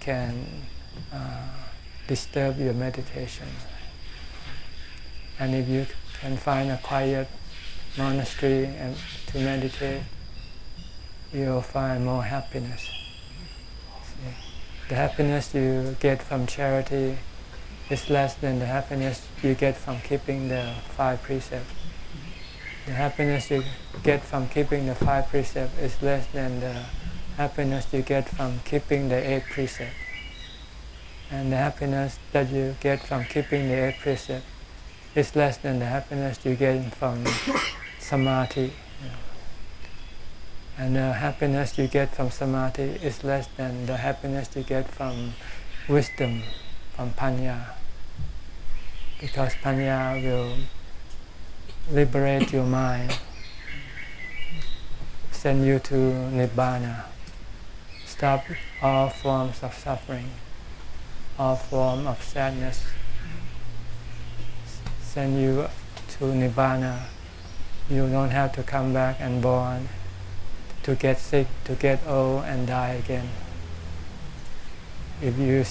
can disturb your meditation. And if you can find a quiet monastery and to meditate, you'll find more happiness. See? The happiness you get from charity is less than the happiness you get from keeping the 5 precepts. The happiness you get from keeping the 5 precepts is less than the happiness you get from keeping the 8 precepts. And the happiness that you get from keeping the 8 precepts is less than the happiness you get from samadhi. And the happiness you get from samadhi is less than the happiness you get from wisdom, from panya. Because panya will liberate your mind, send you to nibbana, stop all forms of suffering, all forms of sadness, send you to nibbana. You don't have to come back and born, to get sick, to get old and die again. If you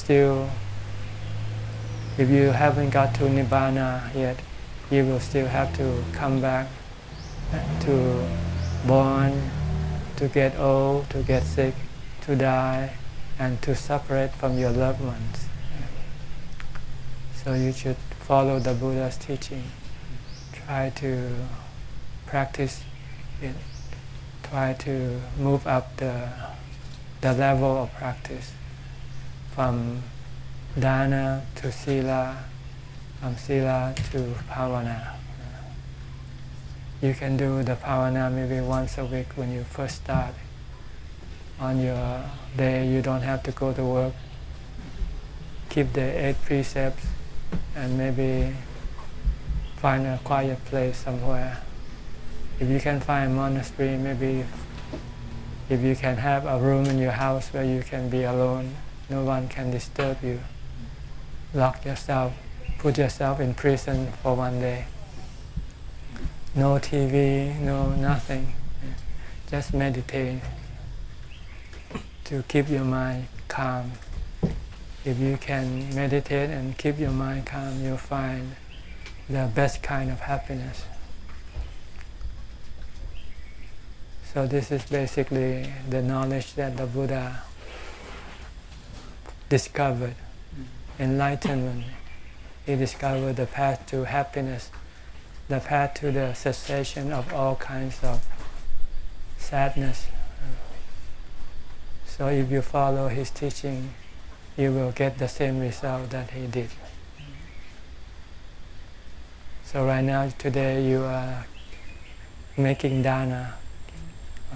haven't got to nibbana yet, you will still have to come back to born, to get old, to get sick, to die, and to separate from your loved ones. So you should follow the Buddha's teaching. Try to practice it. Try to move up the level of practice from dana to sila, from sila to bhavana. You can do the bhavana maybe once a week when you first start. On your day you don't have to go to work. Keep the 8 precepts and maybe find a quiet place somewhere. If you can find a monastery, maybe if you can have a room in your house where you can be alone, no one can disturb you. Lock yourself, put yourself in prison for one day. No TV, no nothing. Just meditate to keep your mind calm. If you can meditate and keep your mind calm, you'll find the best kind of happiness. So this is basically the knowledge that the Buddha discovered. Enlightenment. He discovered the path to happiness, the path to the cessation of all kinds of sadness. So if you follow his teaching, you will get the same result that he did. So right now, today, you are making dana.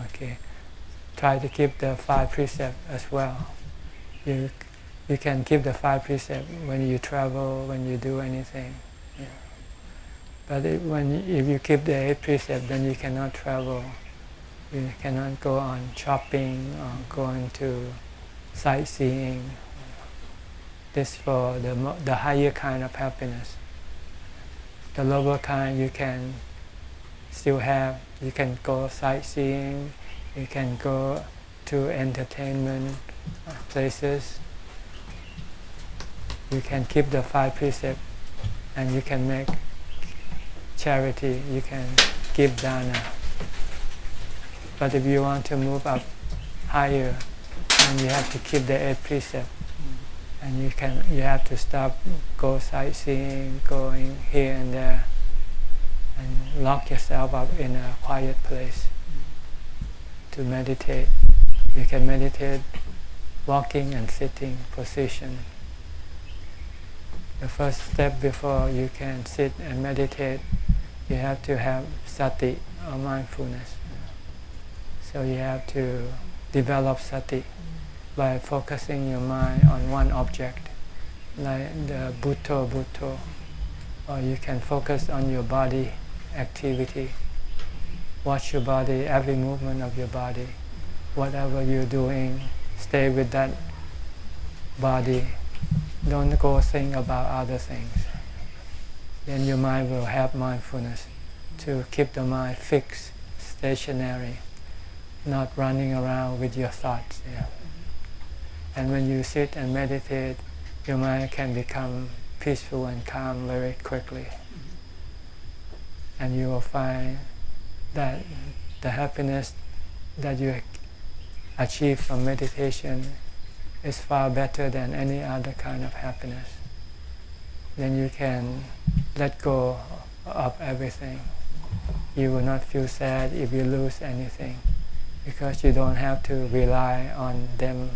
Okay, try to keep the 5 precepts as well. You can keep the 5 precepts when you travel, when you do anything. Yeah. But if you keep the 8 precepts, then you cannot travel. You cannot go on shopping or going to sightseeing. This for the higher kind of happiness. The lower kind you can still have. You can go sightseeing, you can go to entertainment places. You can keep the 5 precepts and you can make charity, you can give dana. But if you want to move up higher, then you have to keep the 8 precepts. And you have to stop, go sightseeing, going here and there, and lock yourself up in a quiet place to meditate. You can meditate walking and sitting position. The first step before you can sit and meditate, you have to have sati or mindfulness. So you have to develop sati by focusing your mind on one object, like the butto, or you can focus on your body activity. Watch your body, every movement of your body. Whatever you're doing, stay with that body. Don't go think about other things. Then your mind will have mindfulness to keep the mind fixed, stationary, not running around with your thoughts. Yeah. And when you sit and meditate, your mind can become peaceful and calm very quickly. And you will find that the happiness that you achieve from meditation is far better than any other kind of happiness. Then you can let go of everything. You will not feel sad if you lose anything, because you don't have to rely on them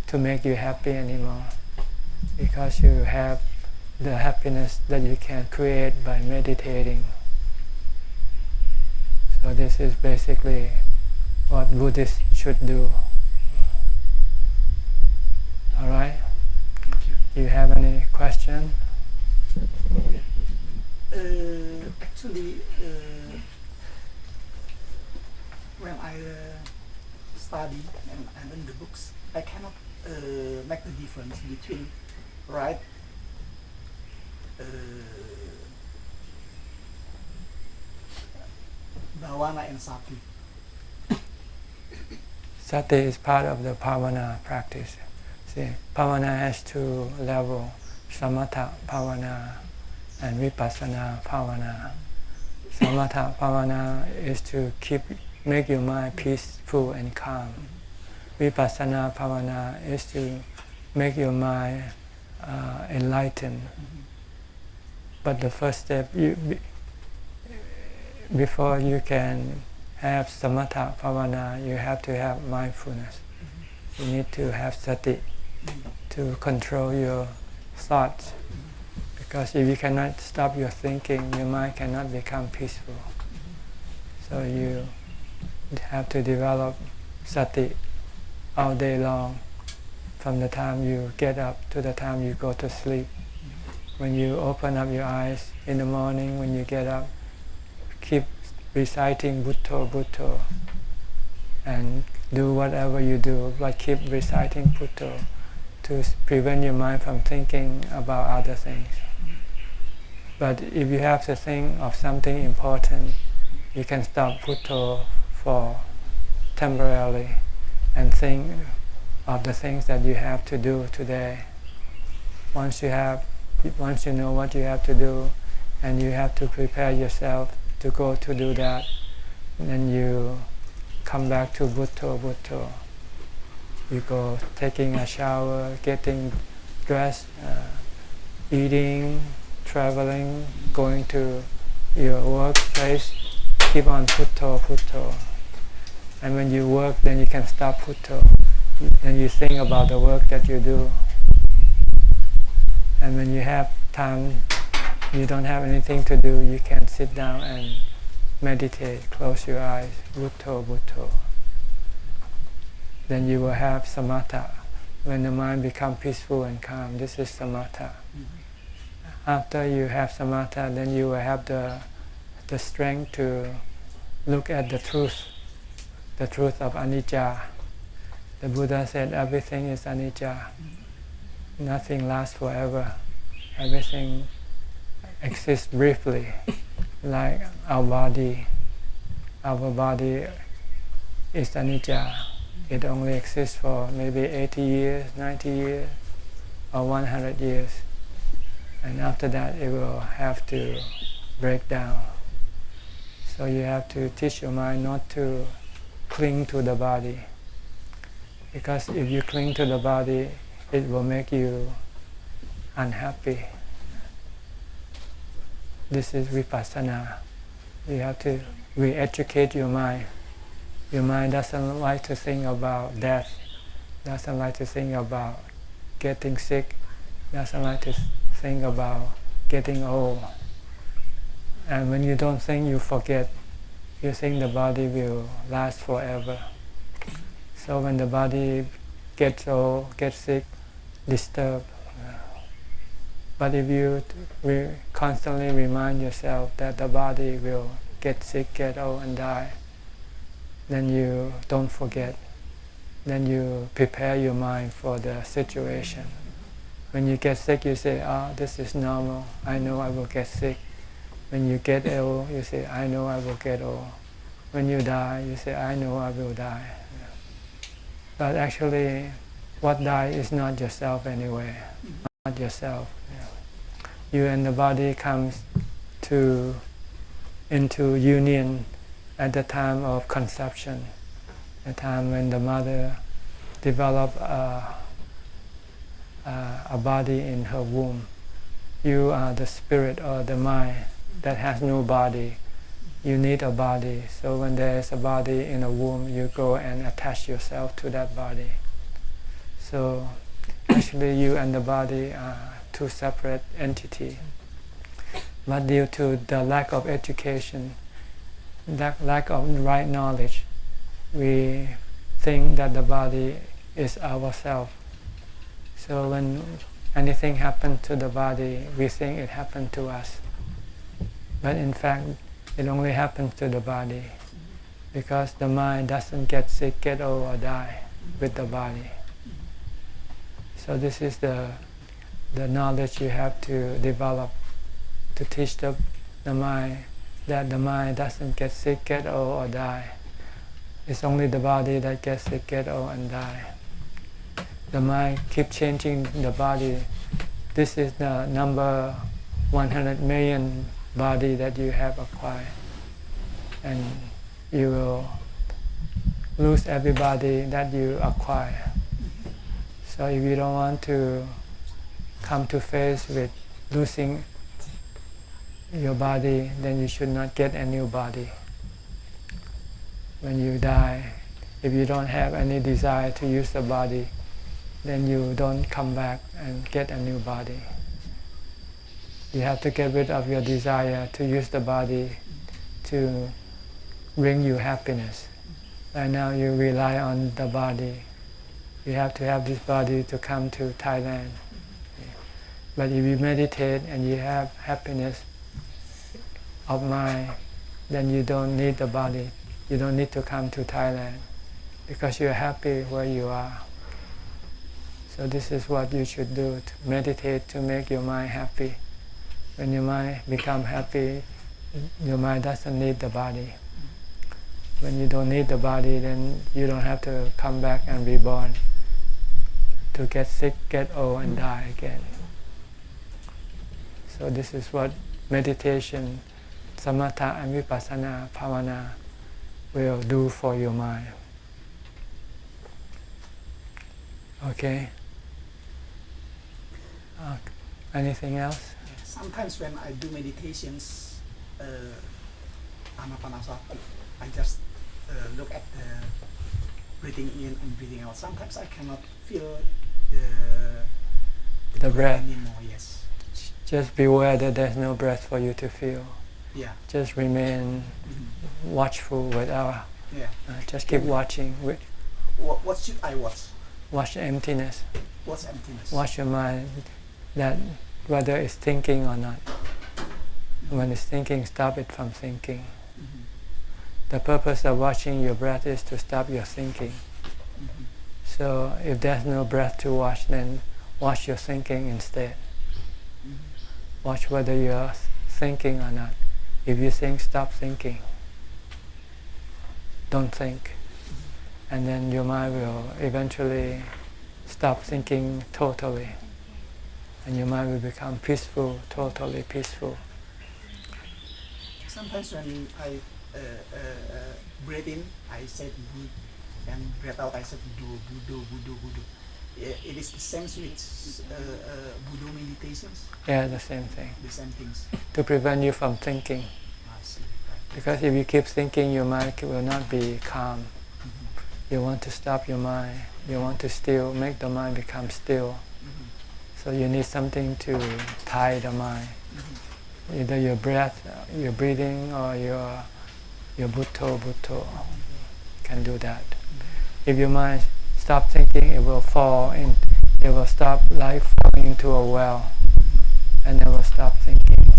to make you happy anymore, because you have the happiness that you can create by meditating. So this is basically what Buddhists should do. All right? Thank you. Do you have any question? Actually, when I study and I learn the books, I cannot make the difference between right bhavana and sati. Sati is part of the bhavana practice. See, bhavana has two levels, samatha bhavana and vipassana bhavana. Samatha bhavana is to make your mind peaceful and calm. Vipassana bhavana is to make your mind enlightened. But the first step, before you can have samatha bhavana, you have to have mindfulness. You need to have sati to control your thoughts. Because if you cannot stop your thinking, your mind cannot become peaceful. So you have to develop sati all day long, from the time you get up to the time you go to sleep. When you open up your eyes in the morning, when you get up, keep reciting Bhutto, Bhutto, and do whatever you do, but keep reciting Bhutto to prevent your mind from thinking about other things. But if you have to think of something important, you can stop Bhutto for temporarily and think of the things that you have to do today. Once you know what you have to do, and you have to prepare yourself to go to do that, then you come back to Bhutto, Bhutto. You go taking a shower, getting dressed, eating, traveling, going to your workplace, keep on Bhutto, Bhutto. And when you work, then you can stop Bhutto. Then you think about the work that you do. And when you have time, you don't have anything to do, you can sit down and meditate, close your eyes, Bhutto, Bhutto. Then you will have samatha. When the mind becomes peaceful and calm, this is samatha. After you have samatha, then you will have the strength to look at the truth of anicca. The Buddha said everything is anicca. Nothing lasts forever. Everything exists briefly, like our body. Our body is anicca. It only exists for maybe 80 years, 90 years, or 100 years. And after that, it will have to break down. So you have to teach your mind not to cling to the body. Because if you cling to the body, it will make you unhappy. This is vipassana. You have to re-educate your mind. Your mind doesn't like to think about death, doesn't like to think about getting sick, doesn't like to think about getting old. And when you don't think, you forget. You think the body will last forever. So when the body gets old, gets sick, disturbed. But if you constantly remind yourself that the body will get sick, get old, and die, then you don't forget. Then you prepare your mind for the situation. When you get sick, you say, this is normal. I know I will get sick. When you get ill, you say, I know I will get old. When you die, you say, I know I will die. But actually, what dies is not yourself anyway, not yourself. You and the body comes into union at the time of conception, the time when the mother develops a body in her womb. You are the spirit or the mind that has no body. You need a body. So when there is a body in a womb, you go and attach yourself to that body. So actually you and the body are two separate entities. But due to the lack of education, that lack of right knowledge, we think that the body is ourself. So when anything happens to the body, we think it happened to us. But in fact, it only happens to the body because the mind doesn't get sick, get old, or die with the body. So this is the knowledge you have to develop to teach the mind that the mind doesn't get sick, get old, or die. It's only the body that gets sick, get old, and die. The mind keeps changing the body. This is the number 100 million body that you have acquired. And you will lose every body that you acquire. So if you don't want to come to face with losing your body, then you should not get a new body. When you die, if you don't have any desire to use the body, then you don't come back and get a new body. You have to get rid of your desire to use the body to bring you happiness. Right now you rely on the body. You have to have this body to come to Thailand. But if you meditate and you have happiness of mind, then you don't need the body. You don't need to come to Thailand because you're happy where you are. So this is what you should do, to meditate to make your mind happy. When your mind becomes happy, your mind doesn't need the body. When you don't need the body, then you don't have to come back and be born to get sick, get old, and die again. So this is what meditation, samatha and vipassana, bhavana will do for your mind. Okay? Anything else? Sometimes when I do meditations, anapanasati, I just look at the breathing in and breathing out. Sometimes I cannot feel the breath anymore. Yes. Just beware that there's no breath for you to feel. Yeah. Just remain watchful without. Yeah. Just keep watching. What should I watch? Watch the emptiness. What's emptiness? Watch your mind, that whether it's thinking or not. When it's thinking, stop it from thinking. The purpose of watching your breath is to stop your thinking. So if there's no breath to watch, then watch your thinking instead. Watch whether you're thinking or not. If you think, stop thinking. Don't think. And then your mind will eventually stop thinking totally. And your mind will become peaceful, totally peaceful. Sometimes when I breathe in, I said good, and breathe out, I said do, budo, budo, budo. It is the same with Buddha meditations? Yeah, the same thing. The same things. To prevent you from thinking. I see. Right. Because if you keep thinking, your mind will not be calm. You want to stop your mind. You want to still make the mind become still. So you need something to tie the mind. Either your breath, your breathing, or your butto can do that. If your mind stop thinking, it will fall in. It will stop like falling into a well, and it will stop thinking.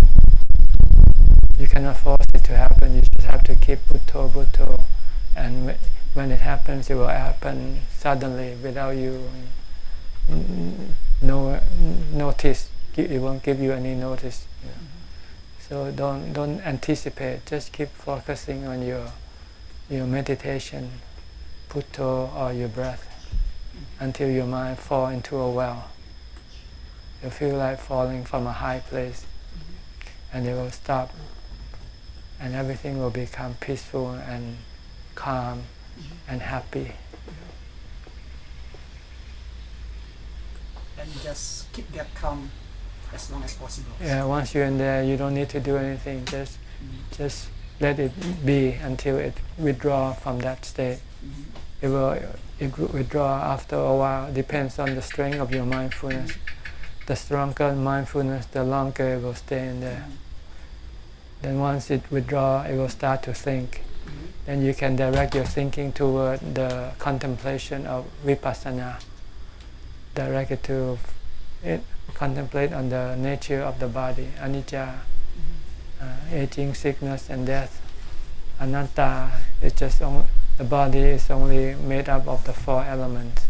You cannot force it to happen. You just have to keep butto, and when it happens, it will happen suddenly without you notice. It won't give you any notice. So don't anticipate. Just keep focusing on your meditation, butto, or your breath. until your mind fall into a well. You feel like falling from a high place, and it will stop, and everything will become peaceful and calm and happy. And just keep that calm as long as possible. Yeah, once you're in there, you don't need to do anything. Just let it be until it withdraw from that state. It will withdraw after a while. Depends on the strength of your mindfulness. The stronger mindfulness, the longer it will stay in there. Then once it withdraw, it will start to think. Then you can direct your thinking toward the contemplation of vipassana. Direct it to contemplate on the nature of the body, anicca, aging, sickness, and death. Anatta, it's just the body is only made up of the 4 elements.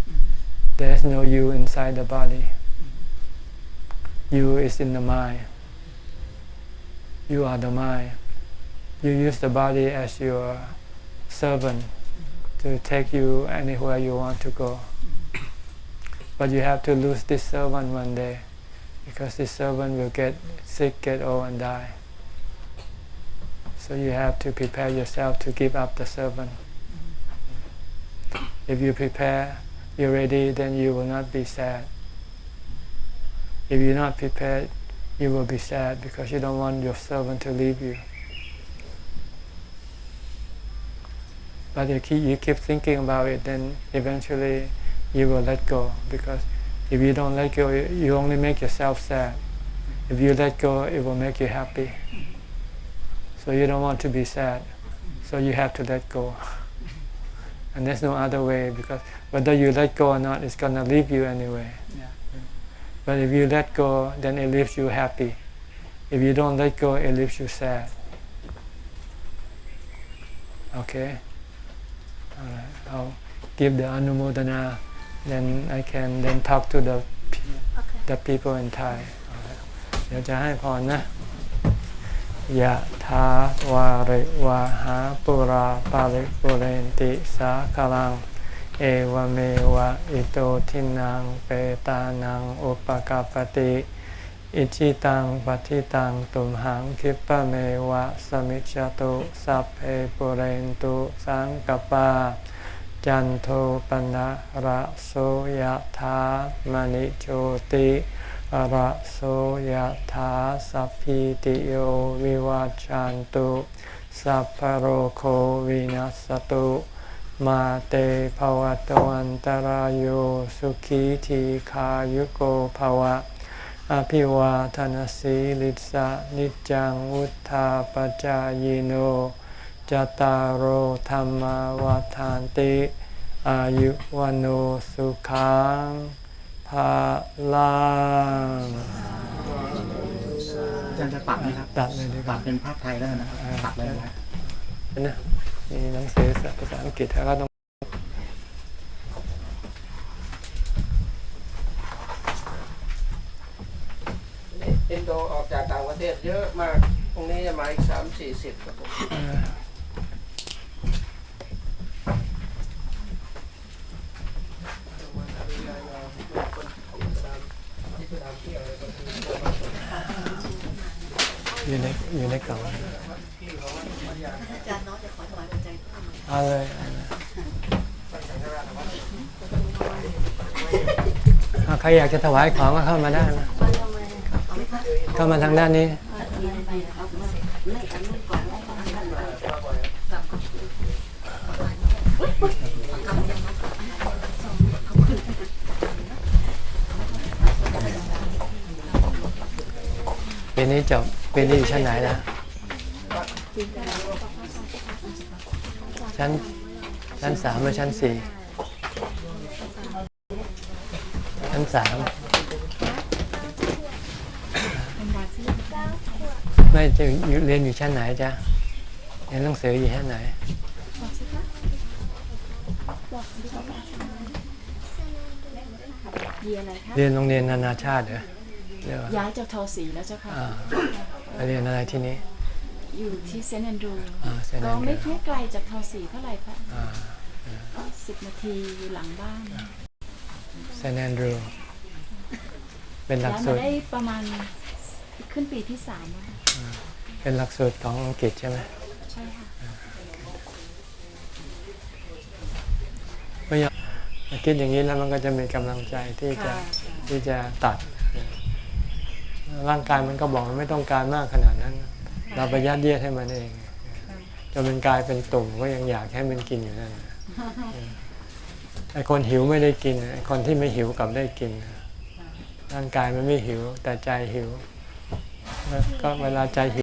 There is no you inside the body. You is in the mind. You are the mind. You use the body as your servant to take you anywhere you want to go. But you have to lose this servant one day, because this servant will get sick, get old, and die. So you have to prepare yourself to give up the servant. If you prepare, you're ready, then you will not be sad. If you're not prepared, you will be sad because you don't want your servant to leave you. But if you keep thinking about it, then eventually you will let go, because if you don't let go, you only make yourself sad. If you let go, it will make you happy. So you don't want to be sad, so you have to let go. And there's no other way, because whether you let go or not, it's going to leave you anyway. Yeah. But if you let go, then it leaves you happy. If you don't let go, it leaves you sad. Okay? Alright, I'll give the Anumodana, then I can then talk to the people in Thai. เดี๋ยวจะให้พรนะ ยะถาวาริวาหาปุราปาริปุเรนติสาคลัง เอวเมวะอิโตทินังเปตานังอุปกปปติอิชิตังปฏิตังตุมหังคิปะเมวะสมิจจตุสัพเพปุเรนตุสังกปาจันโทปนะระโสยะถามณิโชติระโสยถาสัพพิติโยวิวัจจันตุสัพพโรโควินัสตุมาเตภวัตวันตรายโยสุขีทีขายุโกภวะอภิวาทนาสีลิสะนิจังวุธาปจายโนจตารโหธรรมวาทานติอายุวันโนสุขังภาลัง อาจารย์จะตัดไหมครับ ตัดเลยดีก ตั ว่า ดเป็นภาพไทยแล้วนะครับตัดเลยนะ นะมีหนังสือภาษาอังกฤษแล้วก็ต้อง อินโดออกจากต่างประเทศเยอะมากตรงนี้จะมาอีก30-40ครับผมอยู่ในกล่อง อาจารย์น้องจะขอถวายปัจจัยเพิ่ม เอาเลยใครอยากจะถวายของก็เข้ามาได้นะเข้ามาทางด้านนี้ปีนี้จบปีนี้อยู่ชั้นไหนแล้วชั้น3หรือชั้น4ชั้น3ไม่จะเรียนอยู่ชั้นไหนจ๊ะเรียนหนังสืออยู่ชั้นไหนเรียนโรงเรียนนานาชาติเหรอย้ายจากทศแล้วเจ้าค่ะ ไปเรียนอะไรที่นี้ อยู่ที่เซนต์แอนดรูว์ เซนต์แอนดรูว์ ก็ไม่ไกลจากทศเท่าไหร่ค่ะ10 นาทีอยู่หลังบ้าน เซนแอนดรูเป็นหลั ย้าก ย สู มา ตร ได้ประมาณขึ้นปีที่3แล้วค่ะ เป็นหลักสูตรของอังกฤษใช่ไหม ใช่ค่ะ ก็ยังคิดอย่างนี้แล้วมันก็จะมีกำลังใจที่จะตัด ร่างกายมันก็บอกมันไม่ต้องการมากขนาดนั้น เราไปยัดเยียดให้มันเองจนมันกลายเป็นตุ่มก็ยังอยากให้มันกินอยู่นั่นไอ้คนหิวไม่ได้กินไอ้คนที่ไม่หิวกลับได้กินร่างกายมันไม่หิวแต่ใจหิวก็เวลาใจหิว